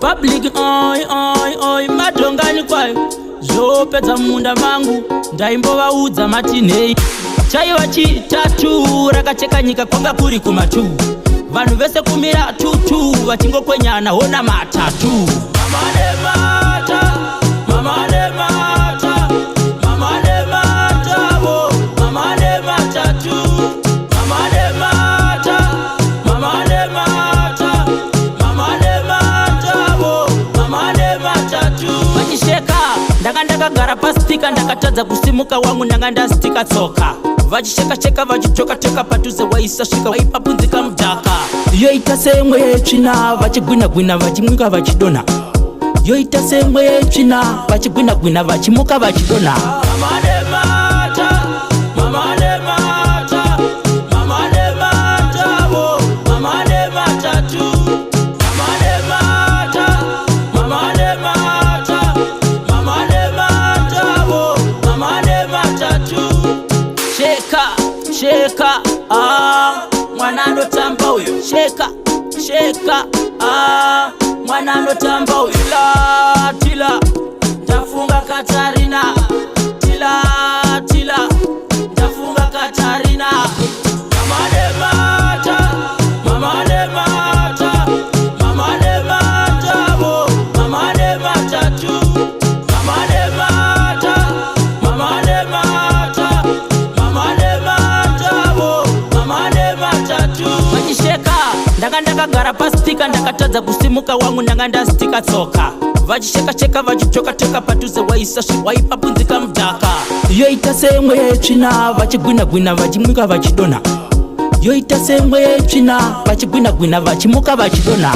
public oi madongani kwayo zopedza munda mangu ndaimbovaudza matinhei chaiva chitatu rakacheka nyika kwanga kuri kumatu vanhu vese kumira tutu vachingokwenyana hona matatu ndakagara pasipika ndakatadza kusimuka wangu ndanga ndastika tsoka vachisheka-sheka vachichoka-choka padhuze waisasvika waipapunzika mudhaka yoita semwe yetsvina vachigwina-gwina vachimwika vachidonha yoita semwe yetsvina vachigwina-gwina vachimuka vachidonha Sheka, mwana anotamba uyo. Sheka, mwana anotamba uyo. Tila, ndafunga Katarina. Tila, ndafunga Katarina. Ndakagara pasipika ndakatadza kusimuka wangu ndanga ndastika tsoka vachisheka-sheka vachichoka-choka padhuze waisasvika waipapunzika mudhaka yoita semwe yetsvina vachigwina-gwina vachimwika vachidonha yoita semwe yetsvina vachigwina-gwina vachimuka vachidonha